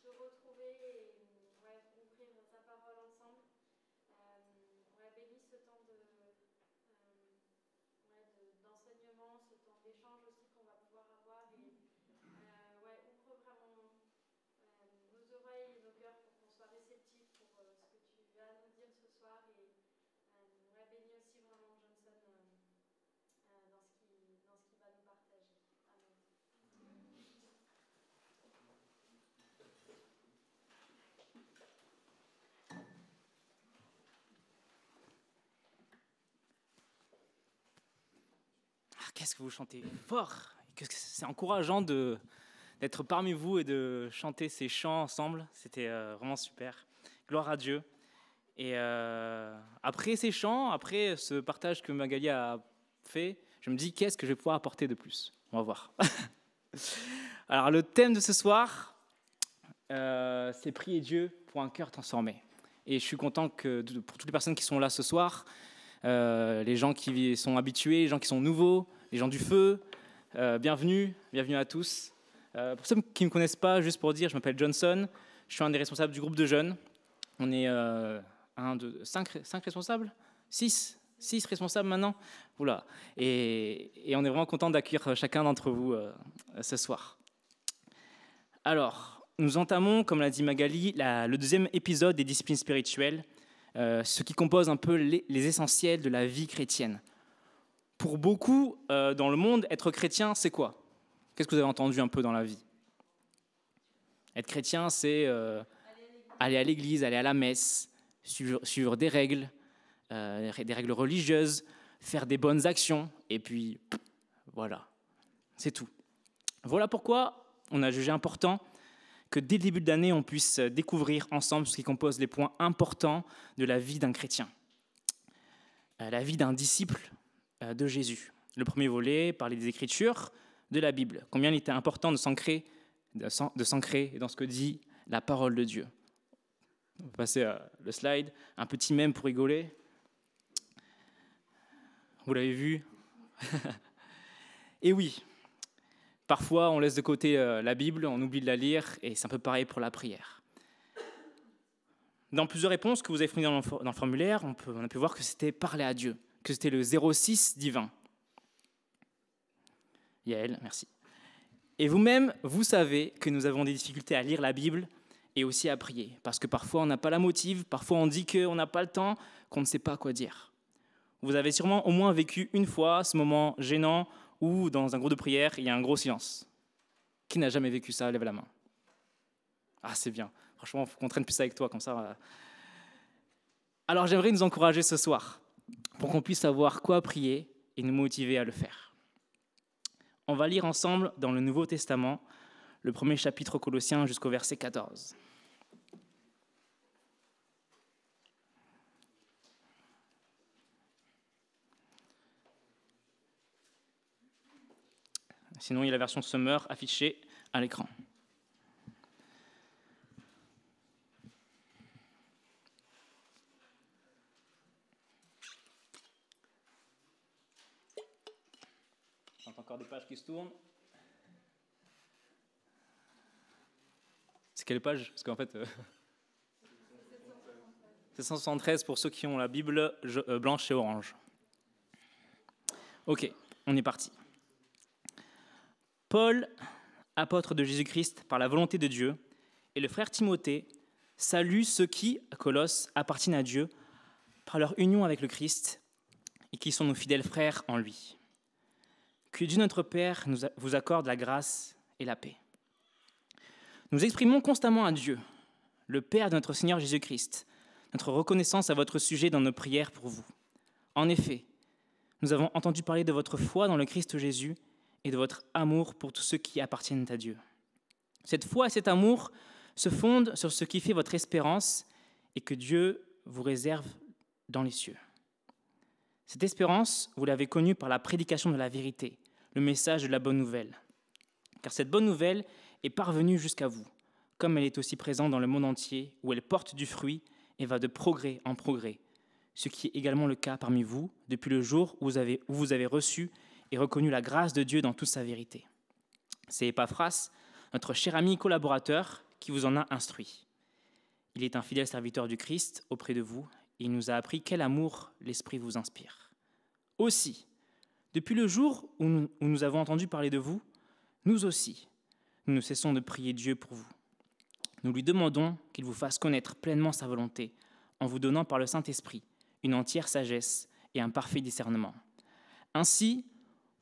se retrouver et ouvrir sa parole ensemble. Bénis ce temps d'enseignement, ce temps d'échange aussi qu'on va pouvoir avoir et ouvre vraiment nos oreilles et nos cœurs pour qu'on soit réceptifs pour ce que tu vas nous dire ce soir et bénis aussi vraiment Johnson dans ce qu'il va nous partager. Amen. Qu'est-ce que vous chantez fort! C'est encourageant d'être parmi vous et de chanter ces chants ensemble. C'était vraiment super. Gloire à Dieu. Et après ces chants, après ce partage que Magali a fait, je me dis qu'est-ce que je vais pouvoir apporter de plus. On va voir. Alors le thème de ce soir, c'est prier Dieu pour un cœur transformé. Et je suis content que pour toutes les personnes qui sont là ce soir, les gens qui sont habitués, les gens qui sont nouveaux, les gens du feu, bienvenue à tous. Pour ceux qui ne me connaissent pas, juste pour dire, je m'appelle Johnson, je suis un des responsables du groupe de jeunes. On est 5 responsables, 6 responsables maintenant. Oula. Et on est vraiment content d'accueillir chacun d'entre vous ce soir. Alors, nous entamons, comme l'a dit Magali, le deuxième épisode des disciplines spirituelles, ce qui compose un peu les essentiels de la vie chrétienne. Pour beaucoup, dans le monde, être chrétien, c'est quoi? Qu'est-ce que vous avez entendu un peu dans la vie? Être chrétien, c'est aller à l'église, aller à la messe, suivre des règles religieuses, faire des bonnes actions, et puis voilà, c'est tout. Voilà pourquoi on a jugé important que dès le début de l'année, on puisse découvrir ensemble ce qui compose les points importants de la vie d'un chrétien, la vie d'un disciple de Jésus. Le premier volet parlait des Écritures, de la Bible. Combien il était important de s'ancrer dans ce que dit la parole de Dieu. On va passer le slide. Un petit mème pour rigoler. Vous l'avez vu? Et oui, parfois on laisse de côté la Bible, on oublie de la lire, et c'est un peu pareil pour la prière. Dans plusieurs réponses que vous avez fournies dans le formulaire, on a pu voir que c'était parler à Dieu, que c'était le 06 divin. Yael, merci. Et vous-même, vous savez que nous avons des difficultés à lire la Bible et aussi à prier, parce que parfois on n'a pas la motive, parfois on dit qu'on n'a pas le temps, qu'on ne sait pas quoi dire. Vous avez sûrement au moins vécu une fois ce moment gênant où dans un groupe de prière, il y a un gros silence. Qui n'a jamais vécu ça? Lève la main. Ah, c'est bien. Franchement, il faut qu'on traîne plus avec toi, comme ça. Alors j'aimerais nous encourager ce soir, pour qu'on puisse savoir quoi prier et nous motiver à le faire. On va lire ensemble dans le Nouveau Testament, le premier chapitre aux Colossiens jusqu'au verset 14. Sinon, il y a la version Summer affichée à l'écran. Encore des pages qui se tournent. C'est quelle page? Parce qu'en fait, c'est 173 pour ceux qui ont la Bible blanche et orange. Ok, on est parti. Paul, apôtre de Jésus-Christ par la volonté de Dieu, et le frère Timothée saluent ceux qui, à Colosse, appartiennent à Dieu par leur union avec le Christ et qui sont nos fidèles frères en lui. Que Dieu notre Père vous accorde la grâce et la paix. Nous exprimons constamment à Dieu, le Père de notre Seigneur Jésus-Christ, notre reconnaissance à votre sujet dans nos prières pour vous. En effet, nous avons entendu parler de votre foi dans le Christ Jésus et de votre amour pour tous ceux qui appartiennent à Dieu. Cette foi et cet amour se fondent sur ce qui fait votre espérance et que Dieu vous réserve dans les cieux. Cette espérance, vous l'avez connue par la prédication de la vérité, le message de la bonne nouvelle. Car cette bonne nouvelle est parvenue jusqu'à vous, comme elle est aussi présente dans le monde entier, où elle porte du fruit et va de progrès en progrès, ce qui est également le cas parmi vous, depuis le jour où vous avez reçu et reconnu la grâce de Dieu dans toute sa vérité. C'est Épaphras, notre cher ami collaborateur, qui vous en a instruit. Il est un fidèle serviteur du Christ auprès de vous, et il nous a appris quel amour l'Esprit vous inspire. Aussi, depuis le jour où nous avons entendu parler de vous, nous aussi, nous ne cessons de prier Dieu pour vous. Nous lui demandons qu'il vous fasse connaître pleinement sa volonté, en vous donnant par le Saint-Esprit une entière sagesse et un parfait discernement. Ainsi,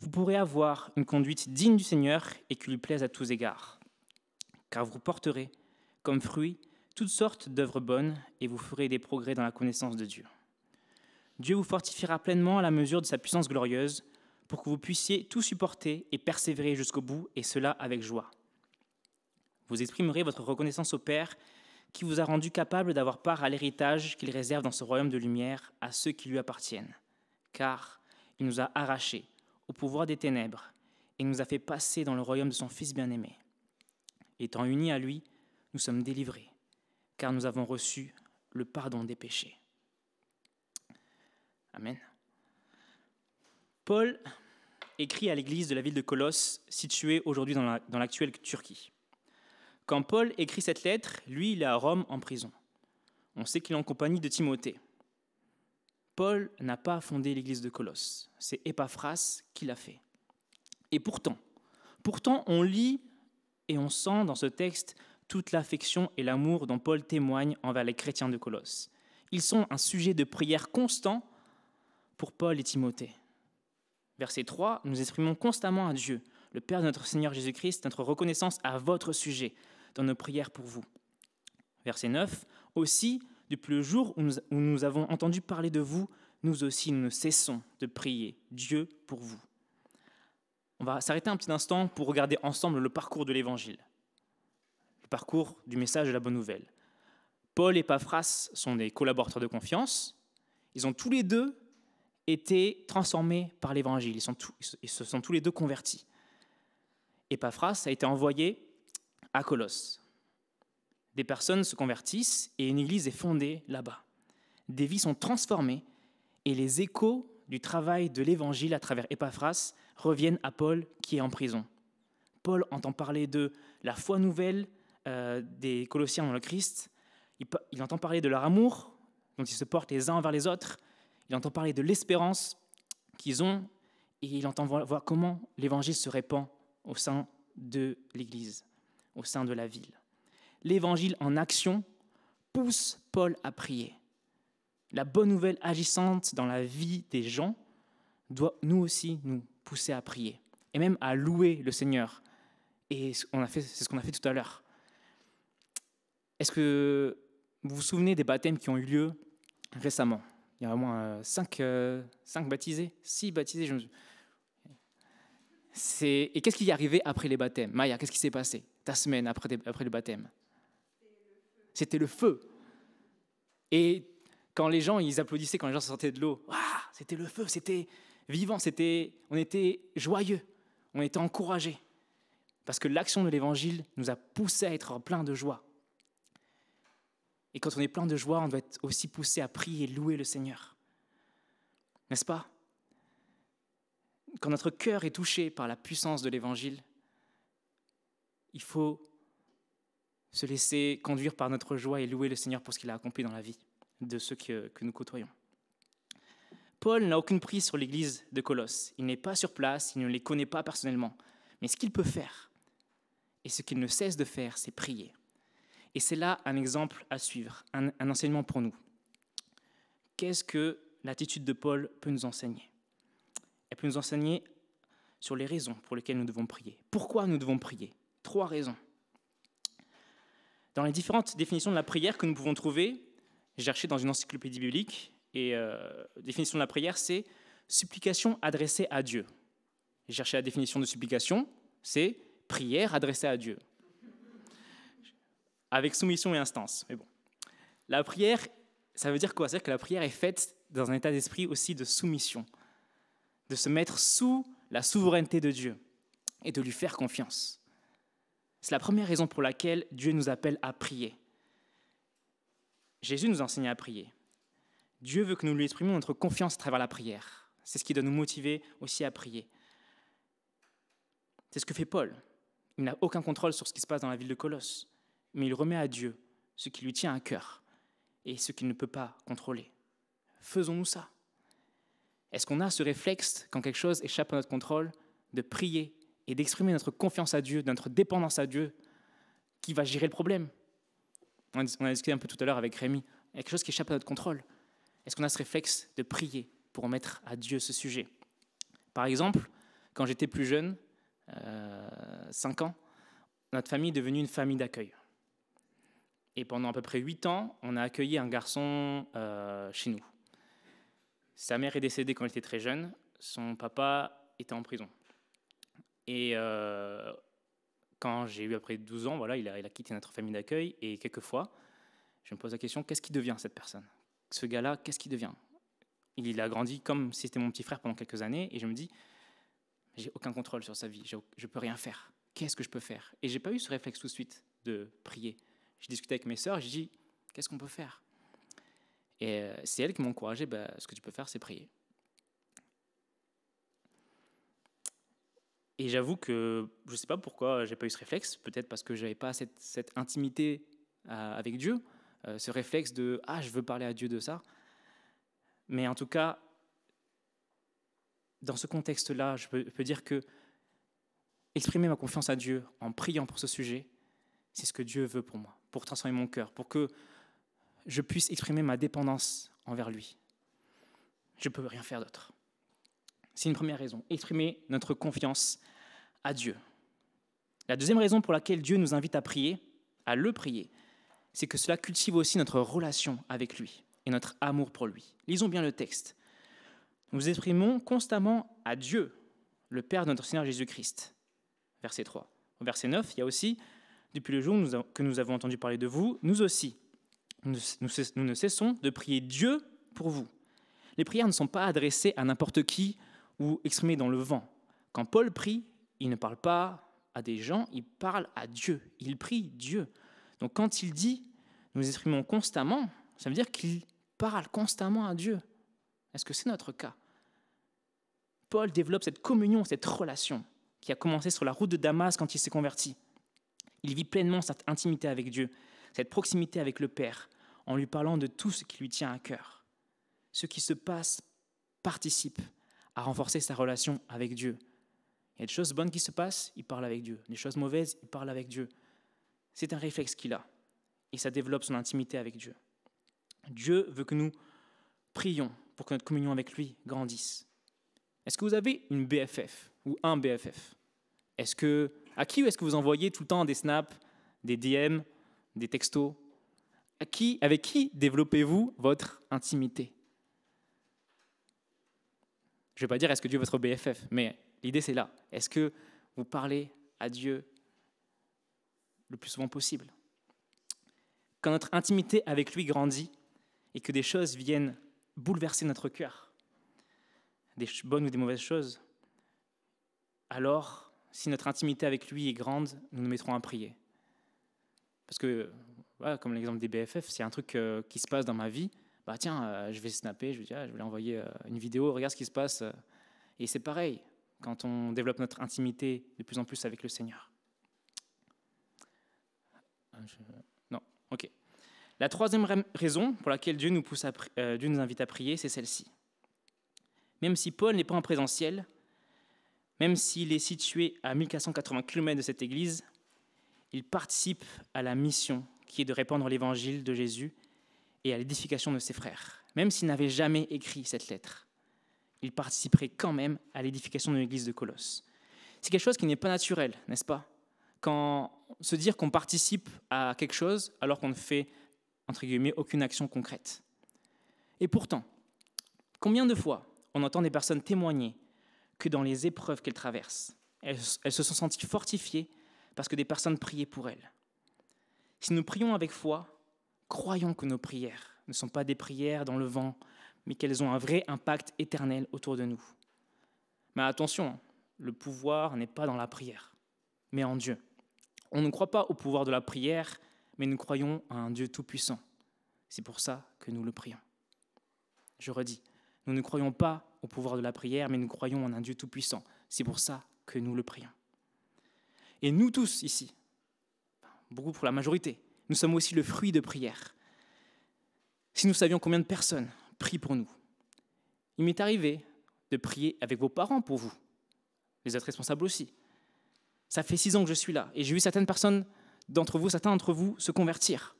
vous pourrez avoir une conduite digne du Seigneur et qui lui plaise à tous égards. Car vous porterez, comme fruit, toutes sortes d'œuvres bonnes et vous ferez des progrès dans la connaissance de Dieu. Dieu vous fortifiera pleinement à la mesure de sa puissance glorieuse pour que vous puissiez tout supporter et persévérer jusqu'au bout, et cela avec joie. Vous exprimerez votre reconnaissance au Père qui vous a rendu capable d'avoir part à l'héritage qu'il réserve dans ce royaume de lumière à ceux qui lui appartiennent. Car il nous a arrachés au pouvoir des ténèbres et nous a fait passer dans le royaume de son Fils bien-aimé. Étant unis à lui, nous sommes délivrés, car nous avons reçu le pardon des péchés. Amen. Paul écrit à l'église de la ville de Colosse, située aujourd'hui dans l'actuelle Turquie. Quand Paul écrit cette lettre, lui, il est à Rome en prison. On sait qu'il est en compagnie de Timothée. Paul n'a pas fondé l'église de Colosse, c'est Épaphras qui l'a fait. Et pourtant, on lit et on sent dans ce texte toute l'affection et l'amour dont Paul témoigne envers les chrétiens de Colosse. Ils sont un sujet de prière constant pour Paul et Timothée. Verset 3, nous exprimons constamment à Dieu, le Père de notre Seigneur Jésus-Christ, notre reconnaissance à votre sujet dans nos prières pour vous. Verset 9, aussi, depuis le jour où nous avons entendu parler de vous, nous aussi, nous ne cessons de prier Dieu pour vous. On va s'arrêter un petit instant pour regarder ensemble le parcours de l'Évangile, le parcours du message de la bonne nouvelle. Paul et Épaphras sont des collaborateurs de confiance. Ils ont tous les deux été transformés par l'Évangile. Ils se sont tous les deux convertis. Épaphras a été envoyé à Colosse. Des personnes se convertissent et une église est fondée là-bas. Des vies sont transformées et les échos du travail de l'Évangile à travers Épaphras reviennent à Paul qui est en prison. Paul entend parler de la foi nouvelle des Colossiens dans le Christ. Il entend parler de leur amour dont ils se portent les uns envers les autres. Il entend parler de l'espérance qu'ils ont et il entend voir comment l'Évangile se répand au sein de l'Église, au sein de la ville. L'Évangile en action pousse Paul à prier. La bonne nouvelle agissante dans la vie des gens doit nous aussi nous pousser à prier et même à louer le Seigneur. Et c'est ce qu'on a fait tout à l'heure. Est-ce que vous vous souvenez des baptêmes qui ont eu lieu récemment ? Il y a au moins 5 baptisés, 6 baptisés. Et qu'est-ce qui est arrivé après les baptêmes ? Maya, qu'est-ce qui s'est passé ta semaine après le baptême ? C'était le feu. Et quand les gens ils applaudissaient, quand les gens sortaient de l'eau, c'était le feu, c'était vivant, on était joyeux, on était encouragés. Parce que l'action de l'Évangile nous a poussés à être pleins de joie. Et quand on est plein de joie, on doit être aussi poussé à prier et louer le Seigneur. N'est-ce pas ? Quand notre cœur est touché par la puissance de l'Évangile, il faut se laisser conduire par notre joie et louer le Seigneur pour ce qu'il a accompli dans la vie de ceux que nous côtoyons. Paul n'a aucune prise sur l'église de Colosse. Il n'est pas sur place, il ne les connaît pas personnellement. Mais ce qu'il peut faire, et ce qu'il ne cesse de faire, c'est prier. Et c'est là un exemple à suivre, un enseignement pour nous. Qu'est-ce que l'attitude de Paul peut nous enseigner ? Elle peut nous enseigner sur les raisons pour lesquelles nous devons prier. Pourquoi nous devons prier ? 3 raisons. Dans les différentes définitions de la prière que nous pouvons trouver, j'ai cherché dans une encyclopédie biblique, et la définition de la prière, c'est supplication adressée à Dieu. J'ai cherché la définition de supplication, c'est prière adressée à Dieu. Avec soumission et instance. Mais bon. La prière, ça veut dire quoi ? C'est-à-dire que la prière est faite dans un état d'esprit aussi de soumission, de se mettre sous la souveraineté de Dieu et de lui faire confiance. C'est la première raison pour laquelle Dieu nous appelle à prier. Jésus nous enseigne à prier. Dieu veut que nous lui exprimions notre confiance à travers la prière. C'est ce qui doit nous motiver aussi à prier. C'est ce que fait Paul. Il n'a aucun contrôle sur ce qui se passe dans la ville de Colosse. mais il remet à Dieu ce qui lui tient à cœur et ce qu'il ne peut pas contrôler. Faisons-nous ça. Est-ce qu'on a ce réflexe, quand quelque chose échappe à notre contrôle, de prier et d'exprimer notre confiance à Dieu, notre dépendance à Dieu, qui va gérer le problème? On a discuté un peu tout à l'heure avec Rémi. Il y a quelque chose qui échappe à notre contrôle. Est-ce qu'on a ce réflexe de prier pour remettre à Dieu ce sujet? Par exemple, quand j'étais plus jeune, 5 ans, notre famille est devenue une famille d'accueil. Et pendant à peu près 8 ans, on a accueilli un garçon chez nous. Sa mère est décédée quand il était très jeune. Son papa était en prison. Et quand j'ai eu après 12 ans, voilà, il a quitté notre famille d'accueil. Et quelquefois, je me pose la question, qu'est-ce qui devient cette personne? Ce gars-là, qu'est-ce qui devient? Il a grandi comme si c'était mon petit frère pendant quelques années. Et je me dis, j'ai aucun contrôle sur sa vie. Je ne peux rien faire. Qu'est-ce que je peux faire? Et je n'ai pas eu ce réflexe tout de suite de prier. J'ai discuté avec mes sœurs, j'ai dit, qu'est-ce qu'on peut faire? Et c'est elles qui m'ont encouragé, ce que tu peux faire, c'est prier. Et j'avoue que je ne sais pas pourquoi je n'ai pas eu ce réflexe, peut-être parce que je n'avais pas cette intimité avec Dieu, ce réflexe de « Ah, je veux parler à Dieu de ça ». Mais en tout cas, dans ce contexte-là, je peux dire que exprimer ma confiance à Dieu en priant pour ce sujet, c'est ce que Dieu veut pour moi, pour transformer mon cœur, pour que je puisse exprimer ma dépendance envers lui. Je ne peux rien faire d'autre. C'est une première raison, exprimer notre confiance à Dieu. La deuxième raison pour laquelle Dieu nous invite à prier, à le prier, c'est que cela cultive aussi notre relation avec lui et notre amour pour lui. Lisons bien le texte. Nous exprimons constamment à Dieu, le Père de notre Seigneur Jésus-Christ. Verset 3. Au verset 9, il y a aussi, depuis le jour que nous avons entendu parler de vous, nous aussi, nous ne cessons de prier Dieu pour vous. Les prières ne sont pas adressées à n'importe qui ou exprimées dans le vent. Quand Paul prie, il ne parle pas à des gens, il parle à Dieu. Il prie Dieu. Donc quand il dit « nous exprimons constamment », ça veut dire qu'il parle constamment à Dieu. Est-ce que c'est notre cas? Paul développe cette communion, cette relation qui a commencé sur la route de Damas quand il s'est converti. Il vit pleinement cette intimité avec Dieu, cette proximité avec le Père, en lui parlant de tout ce qui lui tient à cœur. Ce qui se passe participe à renforcer sa relation avec Dieu. Il y a des choses bonnes qui se passent, il parle avec Dieu. Des choses mauvaises, il parle avec Dieu. C'est un réflexe qu'il a, et ça développe son intimité avec Dieu. Dieu veut que nous prions pour que notre communion avec lui grandisse. Est-ce que vous avez une BFF ou un BFF? À qui est-ce que vous envoyez tout le temps des snaps, des DM, des textos? Avec qui développez-vous votre intimité? Je ne vais pas dire est-ce que Dieu est votre BFF, mais l'idée c'est là. Est-ce que vous parlez à Dieu le plus souvent possible? Quand notre intimité avec lui grandit et que des choses viennent bouleverser notre cœur, des bonnes ou des mauvaises choses, alors, si notre intimité avec lui est grande, nous nous mettrons à prier. Parce que, voilà, comme l'exemple des BFF, c'est un truc qui se passe dans ma vie. Je vais snapper, je vais lui envoyer une vidéo, regarde ce qui se passe. Et c'est pareil quand on développe notre intimité de plus en plus avec le Seigneur. Non, ok. La troisième raison pour laquelle Dieu nous invite à prier, c'est celle-ci. Même si Paul n'est pas en présentiel, même s'il est situé à 1480 km de cette église, il participe à la mission qui est de répandre l'évangile de Jésus et à l'édification de ses frères. Même s'il n'avait jamais écrit cette lettre, il participerait quand même à l'édification de l'église de Colosse. C'est quelque chose qui n'est pas naturel, n'est-ce pas? Se dire qu'on participe à quelque chose alors qu'on ne fait, entre guillemets, aucune action concrète. Et pourtant, combien de fois on entend des personnes témoigner que dans les épreuves qu'elles traversent, elles se sont senties fortifiées parce que des personnes priaient pour elles. Si nous prions avec foi, croyons que nos prières ne sont pas des prières dans le vent, mais qu'elles ont un vrai impact éternel autour de nous. Mais attention, le pouvoir n'est pas dans la prière, mais en Dieu. On ne croit pas au pouvoir de la prière, mais nous croyons à un Dieu tout-puissant. C'est pour ça que nous le prions. Je redis, nous ne croyons pas au pouvoir de la prière, mais nous croyons en un Dieu tout-puissant. C'est pour ça que nous le prions. Et nous tous ici, beaucoup pour la majorité, nous sommes aussi le fruit de prière. Si nous savions combien de personnes prient pour nous, il m'est arrivé de prier avec vos parents pour vous, les autres responsables aussi. Ça fait 6 ans que je suis là et j'ai vu certains d'entre vous se convertir.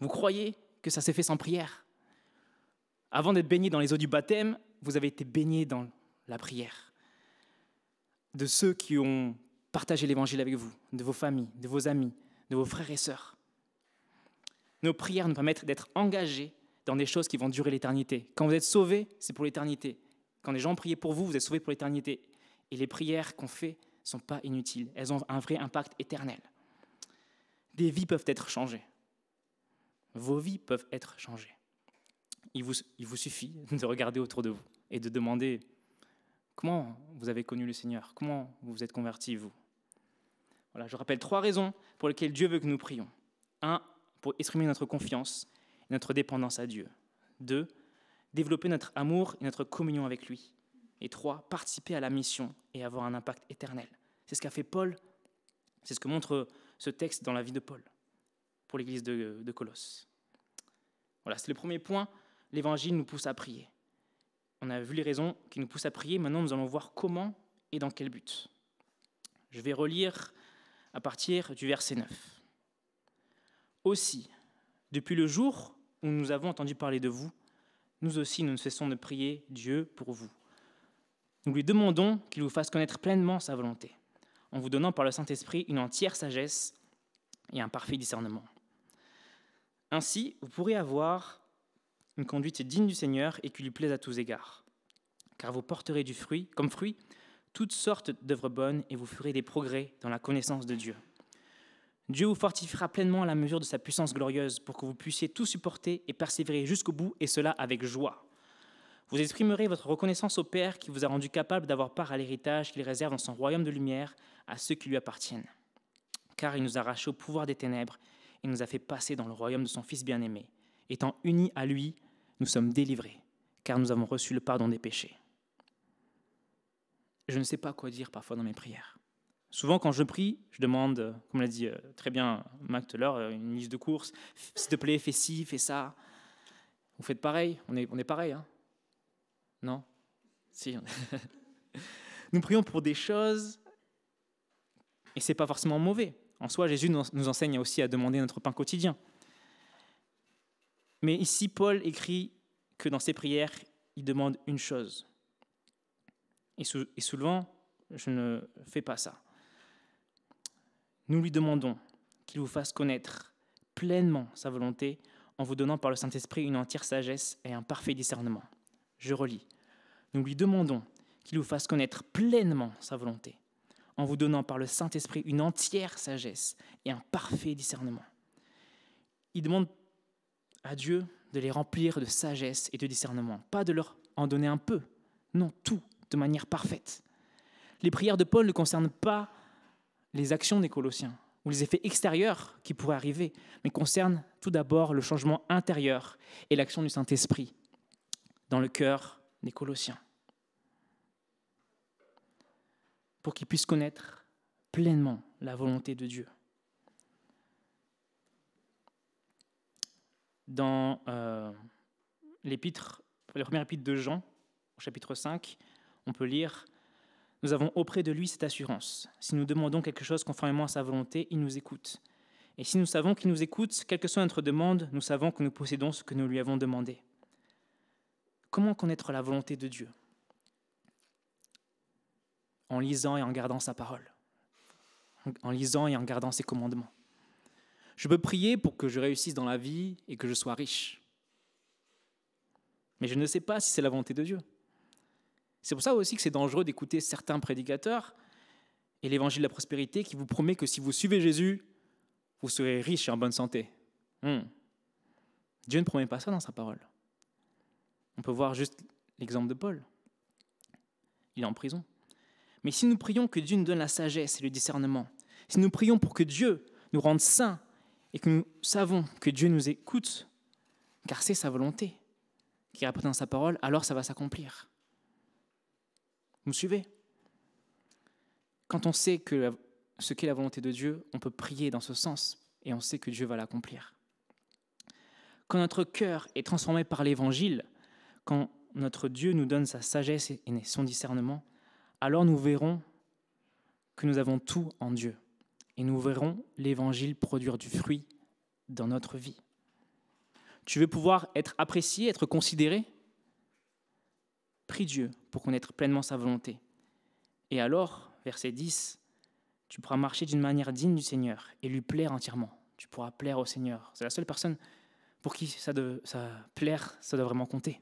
Vous croyez que ça s'est fait sans prière? Avant d'être baigné dans les eaux du baptême, vous avez été baigné dans la prière. De ceux qui ont partagé l'évangile avec vous, de vos familles, de vos amis, de vos frères et sœurs. Nos prières nous permettent d'être engagés dans des choses qui vont durer l'éternité. Quand vous êtes sauvés, c'est pour l'éternité. Quand les gens ont prié pour vous, vous êtes sauvés pour l'éternité. Et les prières qu'on fait ne sont pas inutiles. Elles ont un vrai impact éternel. Des vies peuvent être changées. Vos vies peuvent être changées. Il vous suffit de regarder autour de vous et de demander comment vous avez connu le Seigneur, comment vous vous êtes convertis, vous. Voilà, je rappelle 3 raisons pour lesquelles Dieu veut que nous prions. 1, pour exprimer notre confiance et notre dépendance à Dieu. 2, développer notre amour et notre communion avec lui. Et 3, participer à la mission et avoir un impact éternel. C'est ce qu'a fait Paul, c'est ce que montre ce texte dans la vie de Paul pour l'église de Colosse. Voilà, c'est le premier point. L'évangile nous pousse à prier. On a vu les raisons qui nous poussent à prier. Maintenant, nous allons voir comment et dans quel but. Je vais relire à partir du verset 9. Aussi, depuis le jour où nous avons entendu parler de vous, nous aussi, nous ne cessons de prier Dieu pour vous. Nous lui demandons qu'il vous fasse connaître pleinement sa volonté, en vous donnant par le Saint-Esprit une entière sagesse et un parfait discernement. Ainsi, vous pourrez avoir une conduite digne du Seigneur et qui lui plaise à tous égards. Car vous porterez comme fruit toutes sortes d'œuvres bonnes et vous ferez des progrès dans la connaissance de Dieu. Dieu vous fortifiera pleinement à la mesure de sa puissance glorieuse pour que vous puissiez tout supporter et persévérer jusqu'au bout, et cela avec joie. Vous exprimerez votre reconnaissance au Père qui vous a rendu capable d'avoir part à l'héritage qu'il réserve dans son royaume de lumière à ceux qui lui appartiennent. Car il nous a arrachés au pouvoir des ténèbres et nous a fait passer dans le royaume de son Fils bien-aimé. Étant unis à lui, nous sommes délivrés, car nous avons reçu le pardon des péchés. Je ne sais pas quoi dire parfois dans mes prières. Souvent, quand je prie, je demande, comme l'a dit très bien Mac tout à l'heure, une liste de courses. S'il te plaît, fais ci, fais ça. Vous faites pareil, on est pareil, hein? Non? Si. Nous prions pour des choses, et ce n'est pas forcément mauvais. En soi, Jésus nous enseigne aussi à demander notre pain quotidien. Mais ici, Paul écrit que dans ses prières, il demande une chose. Et souvent, je ne fais pas ça. Nous lui demandons qu'il vous fasse connaître pleinement sa volonté en vous donnant par le Saint-Esprit une entière sagesse et un parfait discernement. Je relis. Nous lui demandons qu'il vous fasse connaître pleinement sa volonté en vous donnant par le Saint-Esprit une entière sagesse et un parfait discernement. Il demande à Dieu de les remplir de sagesse et de discernement, pas de leur en donner un peu, non, tout, de manière parfaite. Les prières de Paul ne concernent pas les actions des Colossiens ou les effets extérieurs qui pourraient arriver, mais concernent tout d'abord le changement intérieur et l'action du Saint-Esprit dans le cœur des Colossiens, pour qu'ils puissent connaître pleinement la volonté de Dieu. Dans la première épître de Jean, au chapitre 5, on peut lire « Nous avons auprès de lui cette assurance. Si nous demandons quelque chose conformément à sa volonté, il nous écoute. Et si nous savons qu'il nous écoute, quelle que soit notre demande, nous savons que nous possédons ce que nous lui avons demandé. » Comment connaître la volonté de Dieu? En lisant et en gardant sa parole. En lisant et en gardant ses commandements. Je peux prier pour que je réussisse dans la vie et que je sois riche. Mais je ne sais pas si c'est la volonté de Dieu. C'est pour ça aussi que c'est dangereux d'écouter certains prédicateurs et l'évangile de la prospérité qui vous promet que si vous suivez Jésus, vous serez riche et en bonne santé. Dieu ne promet pas ça dans sa parole. On peut voir juste l'exemple de Paul. Il est en prison. Mais si nous prions que Dieu nous donne la sagesse et le discernement, si nous prions pour que Dieu nous rende saints et que nous savons que Dieu nous écoute, car c'est sa volonté qui est rapportée dans sa parole, alors ça va s'accomplir. Vous me suivez? Quand on sait ce qu'est la volonté de Dieu, on peut prier dans ce sens et on sait que Dieu va l'accomplir. Quand notre cœur est transformé par l'Évangile, quand notre Dieu nous donne sa sagesse et son discernement, alors nous verrons que nous avons tout en Dieu. Et nous verrons l'Évangile produire du fruit dans notre vie. Tu veux pouvoir être apprécié, être considéré ? Prie Dieu pour connaître pleinement sa volonté. Et alors, verset 10, tu pourras marcher d'une manière digne du Seigneur et lui plaire entièrement. Tu pourras plaire au Seigneur. C'est la seule personne pour qui ça plaire, ça doit vraiment compter.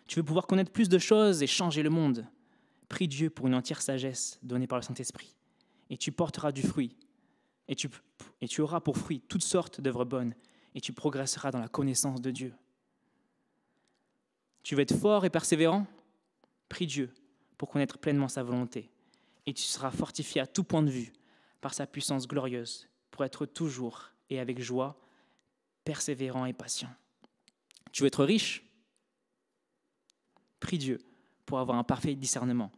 Tu veux pouvoir connaître plus de choses et changer le monde. Prie Dieu pour une entière sagesse donnée par le Saint-Esprit. Et tu porteras du fruit. Et tu auras pour fruit toutes sortes d'œuvres bonnes. Et tu progresseras dans la connaissance de Dieu. Tu veux être fort et persévérant ? Prie Dieu pour connaître pleinement sa volonté. Et tu seras fortifié à tout point de vue par sa puissance glorieuse pour être toujours et avec joie, persévérant et patient. Tu veux être riche ? Prie Dieu pour avoir un parfait discernement.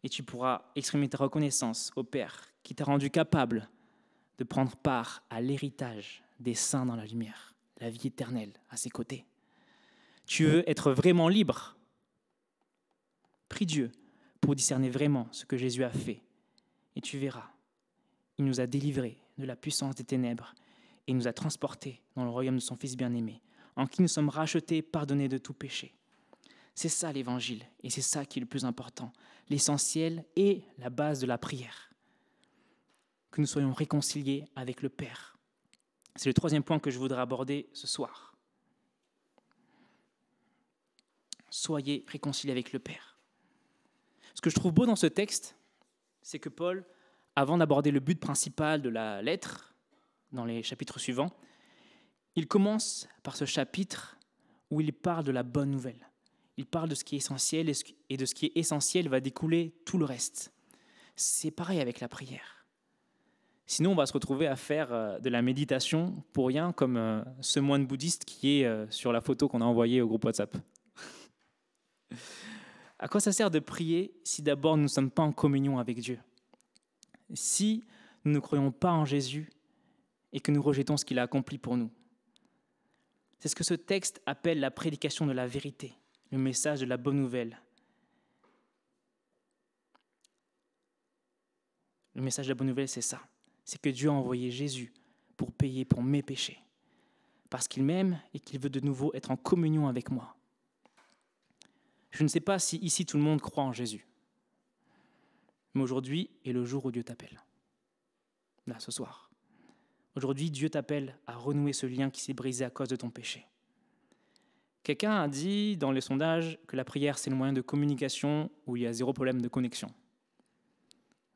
Et tu pourras exprimer ta reconnaissance au Père qui t'a rendu capable de prendre part à l'héritage des saints dans la lumière, la vie éternelle à ses côtés. Tu veux être vraiment libre ? Prie Dieu pour discerner vraiment ce que Jésus a fait. Et tu verras, il nous a délivrés de la puissance des ténèbres et nous a transportés dans le royaume de son Fils bien-aimé, en qui nous sommes rachetés, pardonnés de tout péché. C'est ça l'Évangile, et c'est ça qui est le plus important, l'essentiel et la base de la prière. Que nous soyons réconciliés avec le Père. C'est le troisième point que je voudrais aborder ce soir. Soyez réconciliés avec le Père. Ce que je trouve beau dans ce texte, c'est que Paul, avant d'aborder le but principal de la lettre, dans les chapitres suivants, il commence par ce chapitre où il parle de la bonne nouvelle. Il parle de ce qui est essentiel et de ce qui est essentiel va découler tout le reste. C'est pareil avec la prière. Sinon, on va se retrouver à faire de la méditation pour rien, comme ce moine bouddhiste qui est sur la photo qu'on a envoyée au groupe WhatsApp. À quoi ça sert de prier si d'abord nous ne sommes pas en communion avec Dieu ? Si nous ne croyons pas en Jésus et que nous rejetons ce qu'il a accompli pour nous. C'est ce que ce texte appelle la prédication de la vérité, le message de la bonne nouvelle. Le message de la bonne nouvelle, c'est ça. C'est que Dieu a envoyé Jésus pour payer pour mes péchés. Parce qu'il m'aime et qu'il veut de nouveau être en communion avec moi. Je ne sais pas si ici tout le monde croit en Jésus. Mais aujourd'hui est le jour où Dieu t'appelle. Là, ce soir. Aujourd'hui, Dieu t'appelle à renouer ce lien qui s'est brisé à cause de ton péché. Quelqu'un a dit dans les sondages que la prière, c'est le moyen de communication où il y a zéro problème de connexion.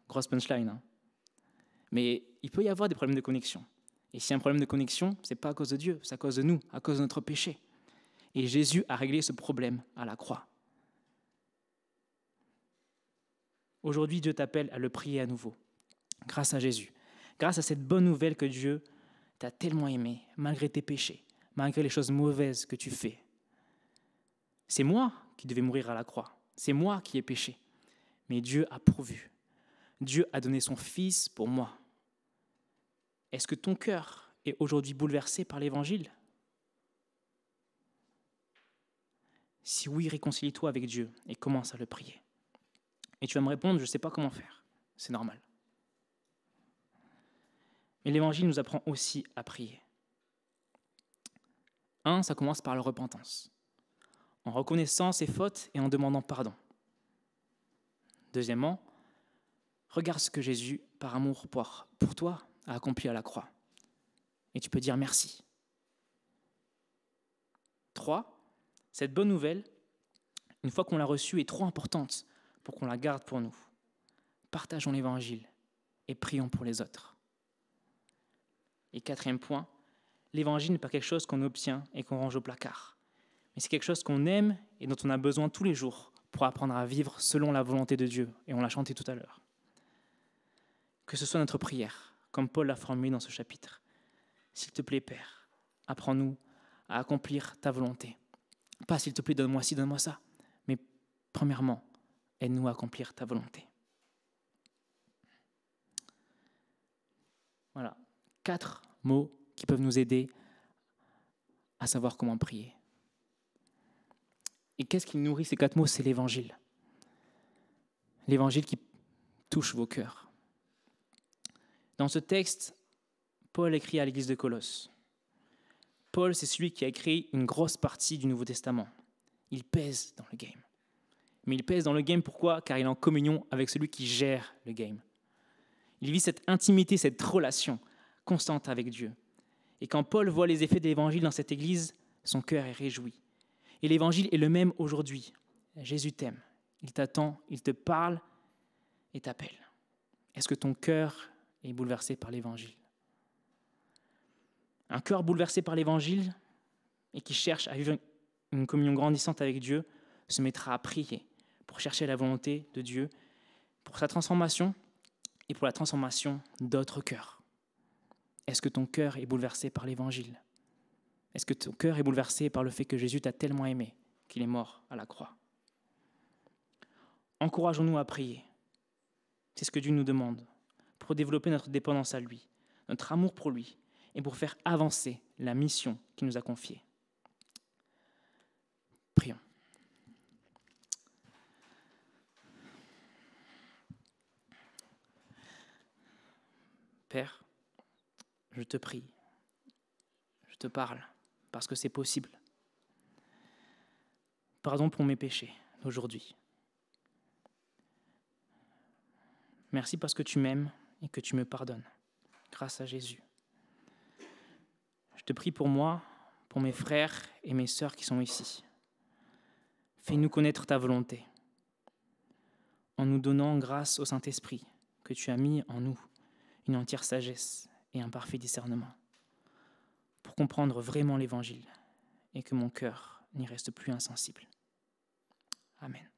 Grosse punchline, hein. Mais il peut y avoir des problèmes de connexion. Et s'il y a un problème de connexion, ce n'est pas à cause de Dieu, c'est à cause de nous, à cause de notre péché. Et Jésus a réglé ce problème à la croix. Aujourd'hui, Dieu t'appelle à le prier à nouveau, grâce à Jésus, grâce à cette bonne nouvelle que Dieu t'a tellement aimé, malgré tes péchés, malgré les choses mauvaises que tu fais. C'est moi qui devais mourir à la croix, c'est moi qui ai péché, mais Dieu a pourvu. Dieu a donné son Fils pour moi. Est-ce que ton cœur est aujourd'hui bouleversé par l'Évangile ? Si oui, réconcilie-toi avec Dieu et commence à le prier. Et tu vas me répondre, je ne sais pas comment faire. C'est normal. Mais l'Évangile nous apprend aussi à prier. Ça commence par la repentance, en reconnaissant ses fautes et en demandant pardon. Deuxièmement, regarde ce que Jésus, par amour pour toi, a accompli à la croix. Et tu peux dire merci. 3, cette bonne nouvelle, une fois qu'on l'a reçue, est trop importante pour qu'on la garde pour nous. Partageons l'Évangile et prions pour les autres. Et 4e point, l'Évangile n'est pas quelque chose qu'on obtient et qu'on range au placard, mais c'est quelque chose qu'on aime et dont on a besoin tous les jours pour apprendre à vivre selon la volonté de Dieu. Et on l'a chanté tout à l'heure. Que ce soit notre prière, comme Paul l'a formulé dans ce chapitre. S'il te plaît, Père, apprends-nous à accomplir ta volonté. Pas s'il te plaît, donne-moi ci, donne-moi ça, mais premièrement, aide-nous à accomplir ta volonté. Voilà. 4 mots qui peuvent nous aider à savoir comment prier. Et qu'est-ce qui nourrit ces 4 mots? C'est l'Évangile. L'Évangile qui touche vos cœurs. Dans ce texte, Paul écrit à l'église de Colosse. Paul, c'est celui qui a écrit une grosse partie du Nouveau Testament. Il pèse dans le game. Mais il pèse dans le game, pourquoi? Car il est en communion avec celui qui gère le game. Il vit cette intimité, cette relation constante avec Dieu. Et quand Paul voit les effets de l'Évangile dans cette église, son cœur est réjoui. Et l'Évangile est le même aujourd'hui. Jésus t'aime, il t'attend, il te parle et t'appelle. Est-ce que ton cœur est bouleversé par l'Évangile? Un cœur bouleversé par l'Évangile et qui cherche à vivre une communion grandissante avec Dieu se mettra à prier pour chercher la volonté de Dieu, pour sa transformation et pour la transformation d'autres cœurs. Est-ce que ton cœur est bouleversé par l'Évangile? Est-ce que ton cœur est bouleversé par le fait que Jésus t'a tellement aimé qu'il est mort à la croix? Encourageons-nous à prier. C'est ce que Dieu nous demande pour développer notre dépendance à lui, notre amour pour lui et pour faire avancer la mission qu'il nous a confiée. Prions. Père, je te prie, je te parle parce que c'est possible. Pardon pour mes péchés d'aujourd'hui. Merci parce que tu m'aimes et que tu me pardonnes, grâce à Jésus. Je te prie pour moi, pour mes frères et mes sœurs qui sont ici. Fais-nous connaître ta volonté, en nous donnant grâce au Saint-Esprit que tu as mis en nous, une entière sagesse et un parfait discernement, pour comprendre vraiment l'Évangile et que mon cœur n'y reste plus insensible. Amen.